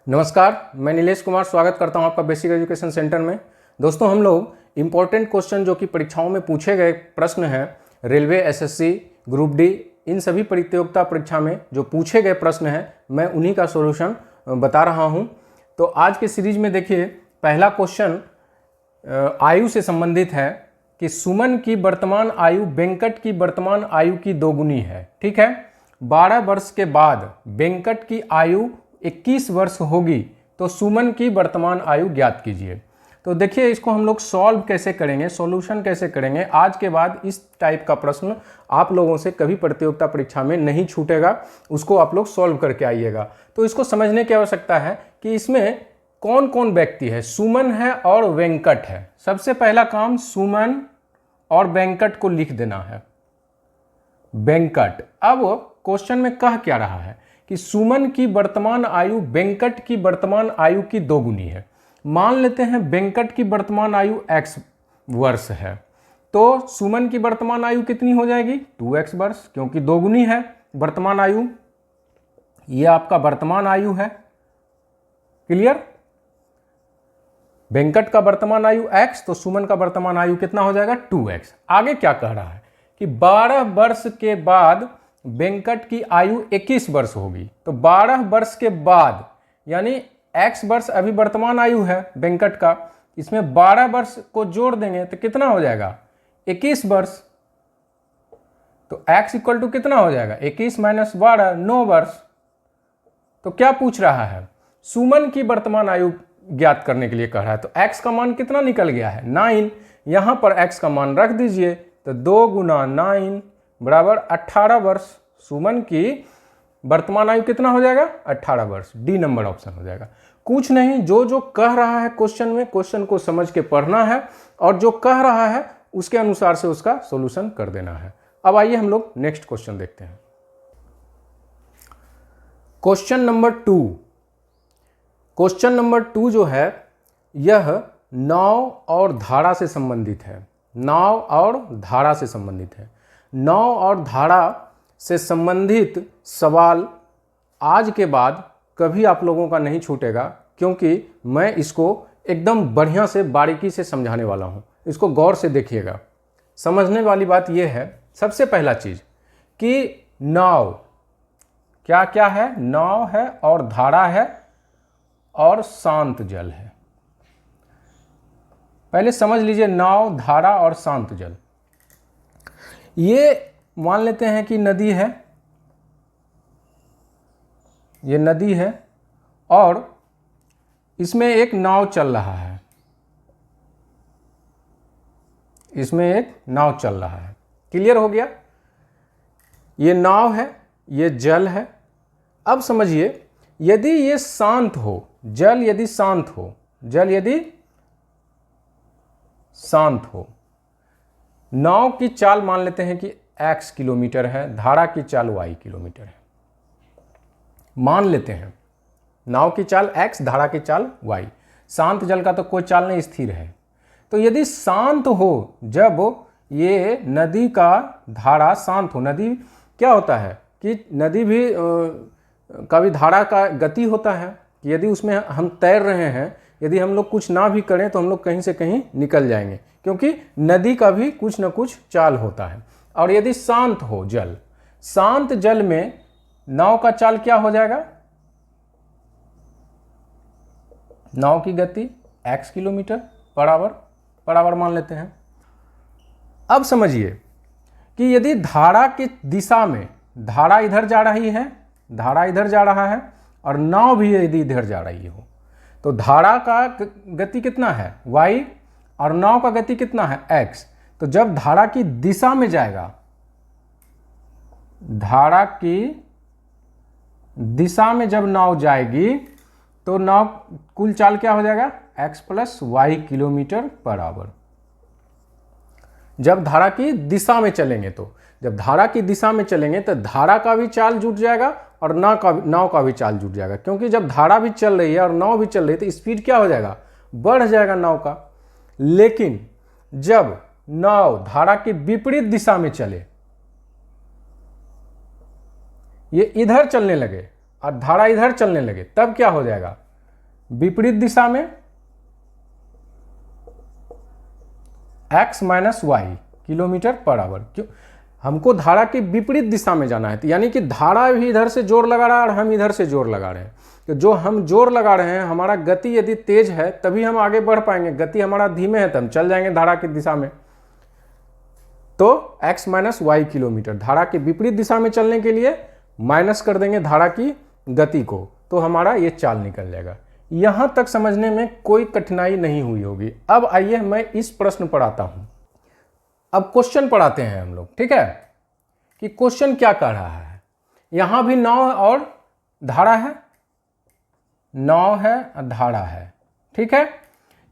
नमस्कार, मैं नीलेश कुमार स्वागत करता हूं आपका बेसिक एजुकेशन सेंटर में। दोस्तों, हम लोग इम्पोर्टेंट क्वेश्चन जो कि परीक्षाओं में पूछे गए प्रश्न हैं, रेलवे, एसएससी, ग्रुप डी, इन सभी प्रतियोगिता परीक्षा में जो पूछे गए प्रश्न हैं, मैं उन्हीं का सॉल्यूशन बता रहा हूं। तो आज के सीरीज में देखिए, पहला क्वेश्चन आयु से संबंधित है कि सुमन की वर्तमान आयु वेंकट की वर्तमान आयु की दोगुनी है। ठीक है, 12 वर्ष के बाद वेंकट की आयु 21 वर्ष होगी, तो सुमन की वर्तमान आयु ज्ञात कीजिए। तो देखिए, इसको हम लोग सॉल्व कैसे करेंगे, सॉल्यूशन कैसे करेंगे। आज के बाद इस टाइप का प्रश्न आप लोगों से कभी प्रतियोगिता परीक्षा में नहीं छूटेगा, उसको आप लोग सॉल्व करके आइएगा। तो इसको समझने की आवश्यकता है कि इसमें कौन कौन व्यक्ति है। सुमन है और वेंकट है। सबसे पहला काम सुमन और वेंकट को लिख देना है। वेंकट, अब क्वेश्चन में कह क्या रहा है कि सुमन की वर्तमान आयु वेंकट की वर्तमान आयु की दोगुनी है। मान लेते हैं वेंकट की वर्तमान आयु x वर्ष है, तो सुमन की वर्तमान आयु कितनी हो जाएगी? 2x वर्ष, क्योंकि दोगुनी है वर्तमान आयु। यह आपका वर्तमान आयु है। क्लियर? वेंकट का वर्तमान आयु x, तो सुमन का वर्तमान आयु कितना हो जाएगा? 2x। आगे क्या कह रहा है कि 12 वर्ष के बाद वेंकट की आयु 21 वर्ष होगी। तो 12 वर्ष के बाद, यानी x वर्ष अभी वर्तमान आयु है वेंकट का, इसमें 12 वर्ष को जोड़ देंगे तो कितना हो जाएगा? 21 वर्ष। तो x इक्वल टू कितना हो जाएगा? 21 माइनस 12, 9 वर्ष। तो क्या पूछ रहा है? सुमन की वर्तमान आयु ज्ञात करने के लिए कह रहा है। तो x का मान कितना निकल गया है? 9। यहां पर x का मान रख दीजिए, तो 2 गुना 9 बराबर 18 वर्ष। सुमन की वर्तमान आयु कितना हो जाएगा? 18 वर्ष। डी नंबर ऑप्शन हो जाएगा। कुछ नहीं, जो जो कह रहा है क्वेश्चन में, क्वेश्चन को समझ के पढ़ना है और जो कह रहा है उसके अनुसार से उसका सॉल्यूशन कर देना है। अब आइए हम लोग नेक्स्ट क्वेश्चन देखते हैं। Question number 2। क्वेश्चन नंबर 2 जो है, यह नाव और धारा से संबंधित है। नाव और धारा से संबंधित है। नाव और धारा से संबंधित सवाल आज के बाद कभी आप लोगों का नहीं छूटेगा, क्योंकि मैं इसको एकदम बढ़िया से बारीकी से समझाने वाला हूं। इसको गौर से देखिएगा। समझने वाली बात यह है, सबसे पहला चीज कि नाव क्या क्या है? नाव है और धारा है और शांत जल है। पहले समझ लीजिए, नाव, धारा और शांत जल। ये मान लेते हैं कि नदी है, ये नदी है और इसमें एक नाव चल रहा है। इसमें एक नाव चल रहा है। क्लियर हो गया? ये नाव है, ये जल है। अब समझिए, यदि ये शांत हो, जल यदि शांत हो, जल यदि शांत हो, नाव की चाल मान लेते हैं कि x किलोमीटर है, धारा की चाल y किलोमीटर है। मान लेते हैं नाव की चाल x, धारा की चाल y। शांत जल का तो कोई चाल नहीं, स्थिर है। तो यदि शांत हो, जब ये नदी का धारा शांत हो, नदी क्या होता है कि नदी भी का भी धारा का गति होता है कि यदि उसमें हम तैर रहे हैं, यदि हम लोग कुछ ना भी करें तो हम लोग कहीं से कहीं निकल जाएंगे, क्योंकि नदी का भी कुछ ना कुछ चाल होता है। और यदि शांत हो जल, शांत जल में नाव का चाल क्या हो जाएगा? नाव की गति x किलोमीटर बराबर मान लेते हैं। अब समझिए कि यदि धारा की दिशा में, धारा इधर जा रही है, धारा इधर जा रहा है और नाव भी यदि इधर जा रही हो, तो धारा का गति कितना है? y और नाव का गति कितना है? x। तो जब धारा की दिशा में जाएगा, धारा की दिशा में जब नाव जाएगी, तो नाव कुल चाल क्या हो जाएगा? x plus y kilometre per hour. जब धारा की दिशा में चलेंगे, तो जब धारा की दिशा में चलेंगे तो धारा का भी चाल जुट जाएगा और नाव का भी चाल जुट जाएगा, क्योंकि जब धारा भी चल रही है और नाव भी चल रही है तो स्पीड क्या हो जाएगा? बढ़ जाएगा नाव का। लेकिन जब नाव धारा की विपरीत दिशा में चले, ये इधर चलने लगे और धारा इधर चलने लगे, तब क्या हो जाएगा? विपरीत दिशा में x minus y kilometre per hour. क्यों? हमको धारा की विपरीत दिशा में जाना है, तो यानी कि धारा भी इधर से जोर लगा रहा है और हम इधर से जोर लगा रहे हैं। तो जो हम जोर लगा रहे हैं, हमारा गति यदि तेज है तभी हम आगे बढ़ पाएंगे, गति हमारा धीमे है तो हम चल जाएंगे धारा की दिशा में। तो x माइनस वाई किलोमीटर, धारा के विपरीत दिशा में चलने के लिए माइनस कर देंगे धारा की गति को, तो हमारा ये चाल निकल जाएगा। यहां तक समझने में कोई कठिनाई नहीं हुई होगी। अब आइए मैं इस प्रश्न पर आता हूं। अब क्वेश्चन पढ़ाते हैं हम लोग, ठीक है, कि क्वेश्चन क्या कह रहा है। यहां भी नाव और धारा है, नाव है और धारा है, ठीक है।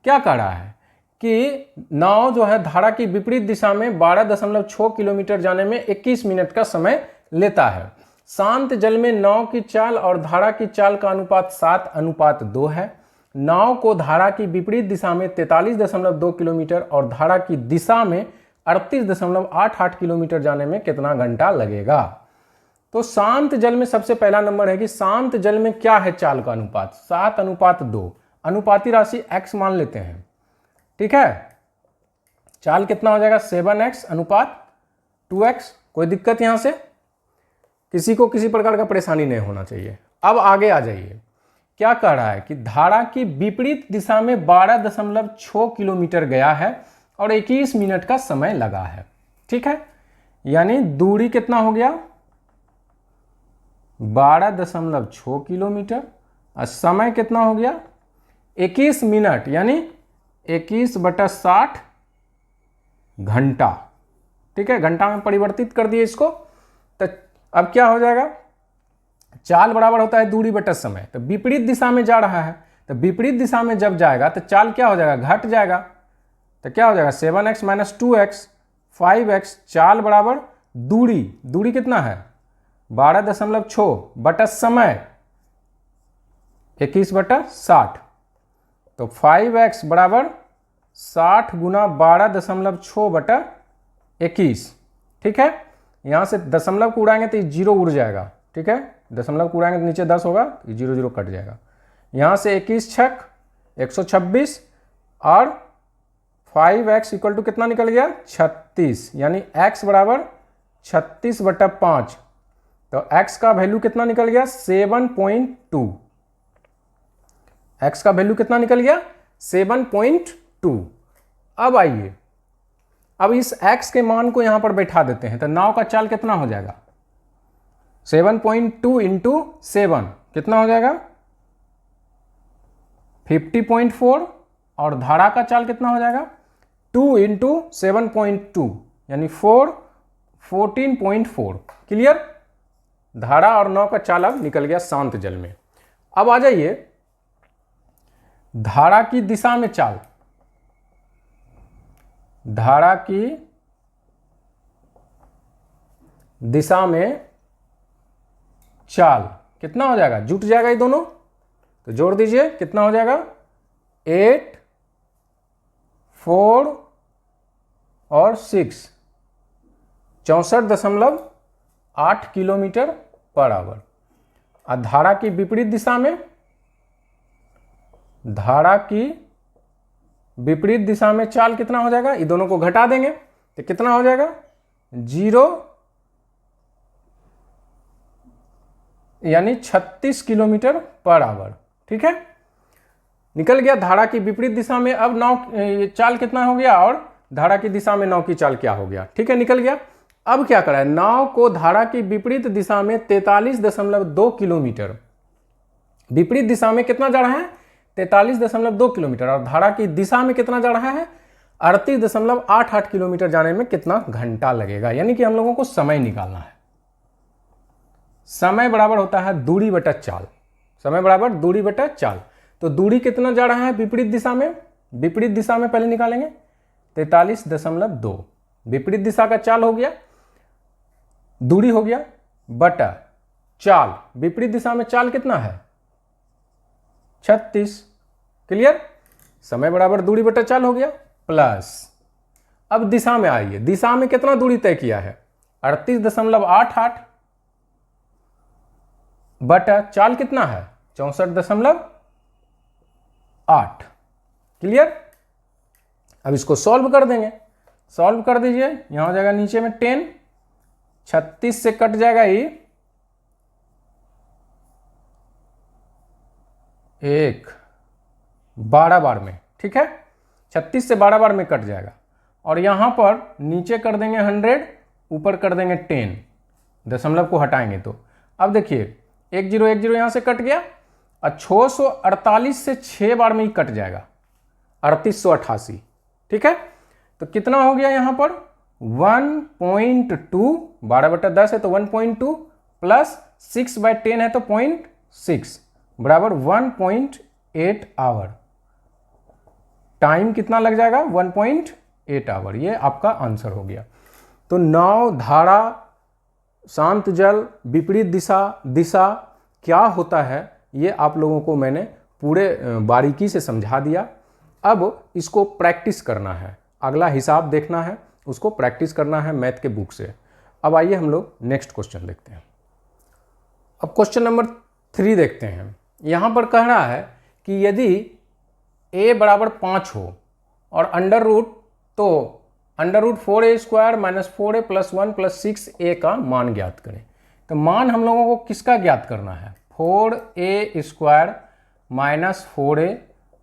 क्या कह रहा है कि नाव जो है धारा की विपरीत दिशा में 12.6 किलोमीटर जाने में 21 मिनट का समय लेता है। शांत जल में नाव की चाल और धारा की चाल का अनुपात 7:2 है। नाव को धारा की विपरीत दिशा में 43.2 किलोमीटर और धारा की दिशा में 38.88 किलोमीटर जाने में कितना घंटा लगेगा। तो शांत जल में सबसे पहला नंबर है कि शांत जल में क्या है चाल का अनुपात, 7:2। अनुपाती राशि x मान लेते हैं, ठीक है। चाल कितना हो जाएगा, 7x अनुपात 2x। कोई दिक्कत यहां से? किसी को किसी प्रकार का परेशानी नहीं होना चाहिए। अब आगे आ जाइए, क्या कह रहा है कि धारा की विपरीत दिशा में 12.6 किलोमीटर गया है और 21 मिनट का समय लगा है, ठीक है। यानी दूरी कितना हो गया, 12.6 किलोमीटर और समय कितना हो गया, 21 मिनट, यानी 21/60 घंटा, ठीक है। घंटा में परिवर्तित कर दिए इसको। तो अब क्या हो जाएगा, चाल बराबर होता है दूरी बटा समय। तो विपरीत दिशा में जा रहा है, तो विपरीत दिशा में जब जाएगा तो चाल क्या हो जाएगा, घट जाएगा। तो क्या हो जाएगा, 7x माइनस 2x 5x। चाल बराबर दूरी, दूरी कितना है 12.6 बटा समय 21/60। तो 5x बराबर 60 गुना 12.6 बटा 21, ठीक है। यहां से दशमलव को उड़ाएंगे तो ये 0 उड़ जाएगा, ठीक है। दशमलव को उड़ाएंगे तो नीचे 10 होगा, ये 0 0 कट जाएगा। यहां से 21 छक 126 और 5x इक्वल टू कितना निकल गया, 36। यानी x बराबर 36/5। तो x का वैल्यू कितना निकल गया, 7.2। x का वैल्यू कितना निकल गया, 7.2। अब आइए, अब इस x के मान को यहां पर बैठा देते हैं, तो नाव का चाल कितना हो जाएगा, 7.2 इंटू 7 कितना हो जाएगा, 50.4। और धारा का चाल कितना हो जाएगा, 2 इंटू 7.2 यानी 14.4। क्लियर। धारा और नाव का चाल अब निकल गया शांत जल में। अब आ जाइए धारा की दिशा में चाल। धारा की दिशा में चाल कितना हो जाएगा, जुट जाएगा ये दोनों, तो जोड़ दीजिए कितना हो जाएगा, 8 4 और 6 64.8 किलोमीटर पर आवर। और धारा की विपरीत दिशा में, धारा की विपरीत दिशा में चाल कितना हो जाएगा, ये दोनों को घटा देंगे तो कितना हो जाएगा, 0 यानी 36 किलोमीटर पर आवर, ठीक है। निकल गया धारा की विपरीत दिशा में। अब नाव चाल कितना हो गया और धारा की दिशा में नाव की चाल क्या हो गया, ठीक है, निकल गया। अब क्या करा है, नाव को धारा की विपरीत दिशा में 43.2 किलोमीटर, विपरीत दिशा में कितना जा रहा है, 43.2 किलोमीटर, और धारा की दिशा में कितना जा रहा है, 38.88 किलोमीटर जाने में कितना घंटा लगेगा। यानी कि हम लोगों को समय निकालना है। समय बराबर होता है दूरी बटा चाल, समय बराबर दूरी बटा चाल। तो दूरी कितना जा रहा है विपरीत दिशा में, विपरीत दिशा में पहले निकालेंगे 43.2, विपरीत दिशा का चाल हो गया, दूरी हो गया बटा चाल, विपरीत दिशा में चाल कितना है 36। क्लियर। समय बराबर दूरी बटा चाल हो गया प्लस, अब दिशा में आइए, दिशा में कितना दूरी तय किया है 38.88 बटा चाल कितना है 64.8, 8। क्लियर। अब इसको सॉल्व कर देंगे, सॉल्व कर दीजिए। यहां हो जाएगा नीचे में 10, 36 से कट जाएगा ये 1, 12 बार में, ठीक है। 36 से 12 बार में कट जाएगा। और यहां पर नीचे कर देंगे 100, ऊपर कर देंगे 10, दशमलव को हटाएंगे तो। अब देखिए 10 10 यहां से कट गया और 648 से 6 बार में ही कट जाएगा 3888, ठीक है। तो कितना हो गया यहां पर 1.2, 12/10 है तो 1.2 प्लस 6/10 है तो 0.6 बराबर 1.8 आवर। टाइम कितना लग जाएगा 1.8 आवर। ये आपका आंसर हो गया। तो नाव, धारा, शांत जल, विपरीत दिशा क्या होता है ये आप लोगों को मैंने पूरे बारीकी से समझा दिया। अब इसको प्रैक्टिस करना है, अगला हिसाब देखना है, उसको प्रैक्टिस करना है मैथ के बुक से। अब आइए हम लोग नेक्स्ट क्वेश्चन देखते हैं। अब क्वेश्चन नंबर 3 देखते हैं। यहाँ पर कह रहा है कि यदि a बराबर 5 हो और अंडर रूट, तो under root 4a² minus 4a plus 1 plus 6a का मान ज्ञात करें। तो मान हम लोगों को किसका ज्ञात करना है 4a² minus 4a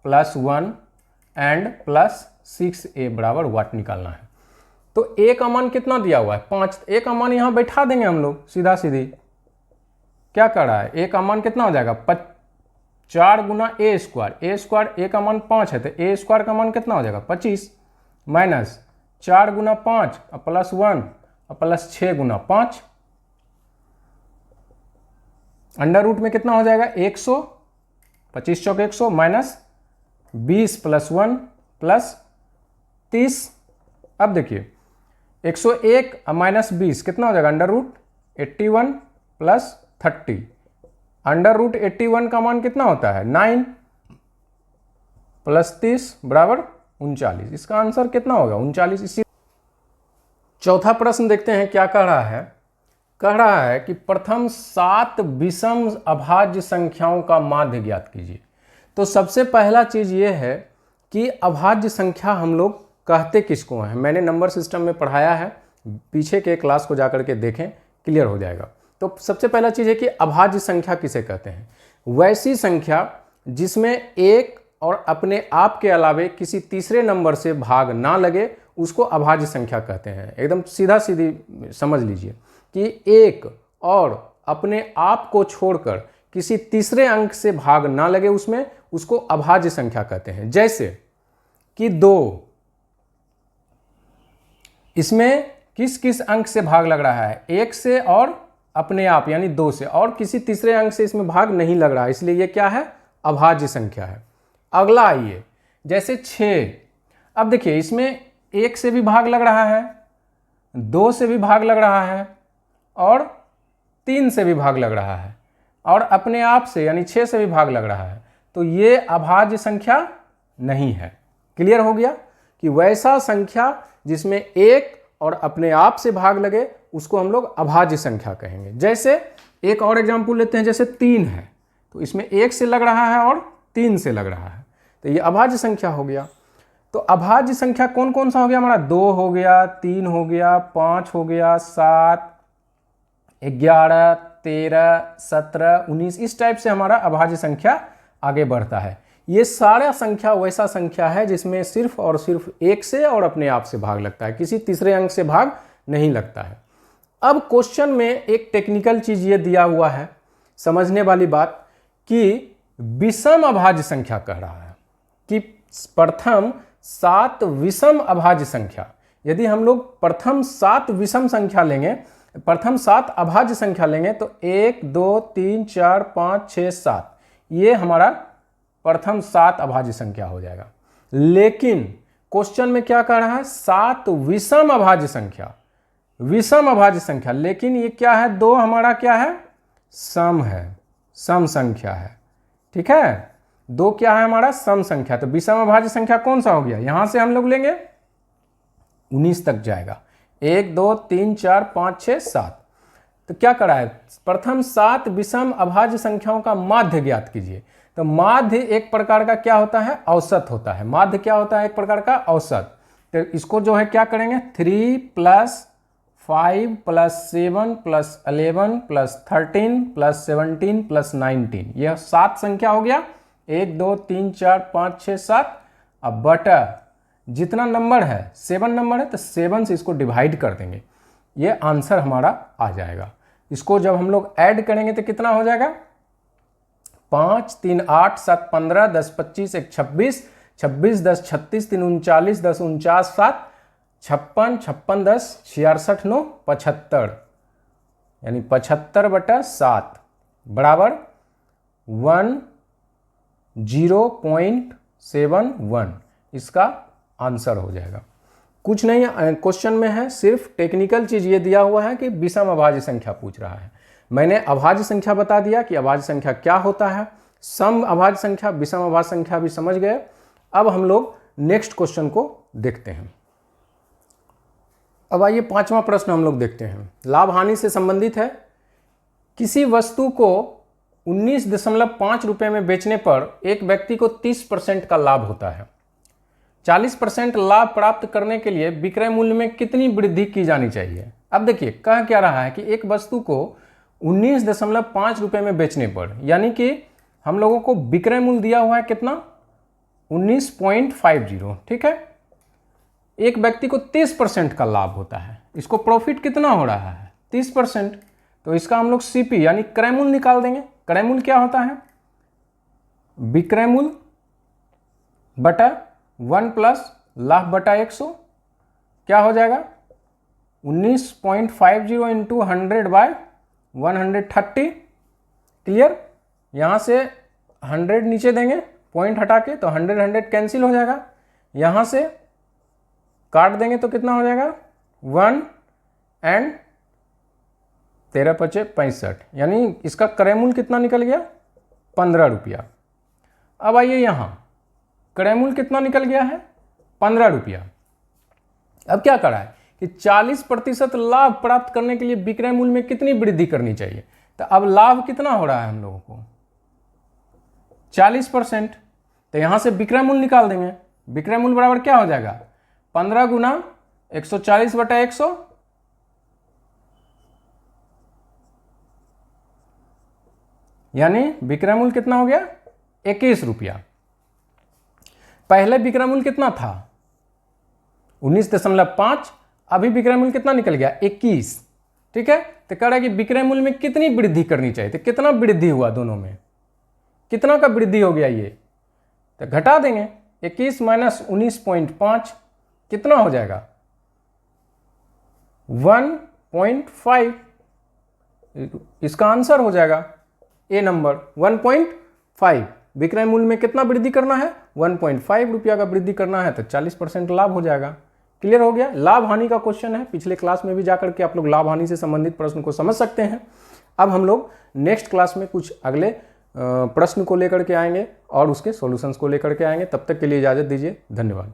plus 1 and plus 6a बराबर वाट निकालना है। तो a का मान कितना दिया हुआ है 5, a का मान यहां बैठा देंगे हम लोग सीधा सीधी। क्या कर रहा है a का मान कितना हो जाएगा 4 गुना a², a का मान 5 है तो a² का मान कितना हो जाएगा 25 माइनस 4 गुना 5 प्लस 1 प्लस 6 गुना 5, अंडर रूट में कितना हो जाएगा 100, 25 चौक 100 माइनस 20 प्लस 1 प्लस 30। अब देखिए 101 माइनस 20 कितना हो जाएगा under root 81 plus 30। Under root 81 का मान कितना होता है 9 प्लस 30 बराबर 39। इसका आंसर कितना होगा 39। इसी चौथा प्रश्न देखते हैं क्या कह रहा है। कह रहा है कि प्रथम 7 विषम अभाज्य संख्याओं का माध्य ज्ञात कीजिए। तो सबसे पहला चीज ये है कि अभाज्य संख्या हम लोग कहते किसको हैं। मैंने नंबर सिस्टम में पढ़ाया है, पीछे के क्लास को जाकर के देखें, क्लियर हो जाएगा। तो सबसे पहला चीज है कि अभाज्य संख्या किसे कहते हैं। वैसी संख्या जिसमें एक और अपने आप के अलावे किसी तीसरे नंबर से भाग ना लगे उसको अभाज्य संख्या कहते हैं। एकदम सीधा सीधी समझ लीजिए कि एक और अपने आप को छोड़कर किसी तीसरे अंक से भाग ना लगे उसमें, उसको अभाज्य संख्या कहते हैं। जैसे कि 2, इसमें किस किस अंक से भाग लग रहा है 1 से और अपने आप यानी 2 से, और किसी तीसरे अंक से इसमें भाग नहीं लग रहा है, इसलिए ये क्या है अभाज्य संख्या है। अगला आइए जैसे 6। अब देखिए इसमें 1 से भी भाग लग रहा है, 2 से भी भाग लग रहा है और 3 से भी भाग लग रहा है और अपने आप से यानी 6 से भी भाग लग रहा है। तो ये अभाज्य संख्या नहीं है। क्लियर हो गया कि वैसा संख्या जिसमें एक और अपने आप से भाग लगे उसको हम लोग अभाज्य संख्या कहेंगे। जैसे एक और एग्जांपल लेते हैं, जैसे 3 है तो इसमें 1 से लग रहा है और 3 से लग रहा है, तो ये अभाज्य संख्या हो गया। तो अभाज्य संख्या कौन कौन सा हो गया हमारा 2 हो गया, 3 हो गया, 5 हो गया, 7, 11, 13, 17, 19, इस टाइप से हमारा अभाज्य संख्या आगे बढ़ता है। ये सारा संख्या वैसा संख्या है जिसमें सिर्फ और सिर्फ 1 से और अपने आप से भाग लगता है, किसी तीसरे अंक से भाग नहीं लगता है। अब क्वेश्चन में एक टेक्निकल चीज ये दिया हुआ है समझने वाली बात कि विषम अभाज्य संख्या कह रहा है कि प्रथम 7 विषम अभाज्य संख्या। यदि हम लोग प्रथम 7 विषम संख्या लेंगे, प्रथम 7 अभाज्य संख्या लेंगे तो 1, 2, 3, 4, 5, 6, 7 ये हमारा प्रथम 7 अभाज्य संख्या हो जाएगा। लेकिन क्वेश्चन में क्या कह रहा है 7 विषम अभाज्य संख्या, विषम अभाज्य संख्या, लेकिन ये क्या है 2 हमारा क्या है सम है, सम संख्या है। ठीक है 2 क्या है हमारा सम संख्या। तो विषम अभाज्य संख्या कौन सा हो गया, यहां से हम लोग लेंगे 19 तक जाएगा, 1, 2, 3, 4, 5, 6, 7। तो क्या करा है प्रथम 7 विषम अभाज्य संख्याओं का माध्य ज्ञात कीजिए। तो माध्य एक प्रकार का क्या होता है, औसत होता है। माध्य क्या होता है, एक प्रकार का औसत। तो इसको जो है क्या करेंगे, 3 + 5 + 7 + 11 + 13 + 17 + 19, यह 7 संख्या हो गया। 1 2 3 4 5 6 7। अब बटा जितना नंबर है 7 नंबर है तो 7 से इसको डिवाइड कर देंगे, ये आंसर हमारा आ जाएगा। इसको जब हम लोग ऐड करेंगे तो कितना हो जाएगा, 5 3 8 7 15 10 25 1 26 26 10 36 3 39 10 49 7 56 56 10 66 9 75, यानी 75/7 बराबर 10.71, इसका आंसर हो जाएगा। कुछ नहीं क्वेश्चन में है, सिर्फ टेक्निकल चीज ये दिया हुआ है कि विषम अभाज्य संख्या पूछ रहा है। मैंने अभाज्य संख्या बता दिया कि अभाज्य संख्या क्या होता है, सम अभाज्य संख्या, विषम अभाज्य संख्या भी समझ गए। अब हम लोग नेक्स्ट क्वेश्चन को देखते हैं। अब आइए 5वां प्रश्न हम लोग देखते हैं, लाभ हानि से संबंधित है। किसी वस्तु को 19.5 रुपये में बेचने पर एक व्यक्ति को 30% का लाभ होता है। 40% लाभ प्राप्त करने के लिए विक्रय मूल्य में कितनी वृद्धि की जानी चाहिए। अब देखिए कह क्या रहा है कि एक वस्तु को 19.5 रुपये में बेचने पर, यानी कि हम लोगों को विक्रय मूल्य दिया हुआ है कितना, 19.50, ठीक है। एक व्यक्ति को 30% का लाभ होता है, इसको प्रॉफिट कितना हो रहा है, 30%। तो इसका हम लोग सीपी यानी क्रय मूल्य निकाल देंगे। क्रय मूल्य क्या होता है, विक्रय मूल्य बटा 1 + लाभ बटा 100, क्या हो जाएगा 19.50 × 100/130। क्लियर, यहां से 100 नीचे देंगे पॉइंट हटा के, तो 100 कैंसिल हो जाएगा। यहां से काट देंगे तो कितना हो जाएगा 1 और 13 × 5 = 65, यानी इसका क्रय मूल्य कितना निकल गया, 15 रुपया। अब आइए यहां क्रय मूल्य कितना निकल गया है, 15 रुपया। अब क्या करा है कि 40% लाभ प्राप्त करने के लिए विक्रय मूल्य में कितनी वृद्धि करनी चाहिए। तो अब लाभ कितना हो रहा है हम लोगों को, 40%। तो यहां से विक्रय मूल्य निकाल देंगे। विक्रय मूल्य बराबर क्या हो जाएगा, 15 × 140/100, यानी विक्रय मूल्य कितना हो गया, 21 रुपया। पहले विक्रय मूल्य कितना था, 19.5, अभी विक्रय मूल्य कितना निकल गया, 21, ठीक है। तो कह रहा है कि विक्रय मूल्य में कितनी वृद्धि करनी चाहिए। तो कितना वृद्धि हुआ, दोनों में कितना का वृद्धि हो गया, ये तो घटा देंगे, 21 - 19.5 कितना हो जाएगा, 1.5। इसका आंसर हो जाएगा ए नंबर 1.5। विक्रय मूल्य में कितना वृद्धि करना है, 1.5 रुपया का वृद्धि करना है, तो 40% लाभ हो जाएगा। क्लियर हो गया। लाभ हानि का क्वेश्चन है, पिछले क्लास में भी जाकर के आप लोग लाभ हानि से संबंधित प्रश्न को समझ सकते हैं। अब हम लोग नेक्स्ट क्लास में कुछ अगले प्रश्न को लेकर के आएंगे और उसके सॉल्यूशंस को लेकर के आएंगे। तब तक के लिए इजाजत दीजिए, धन्यवाद।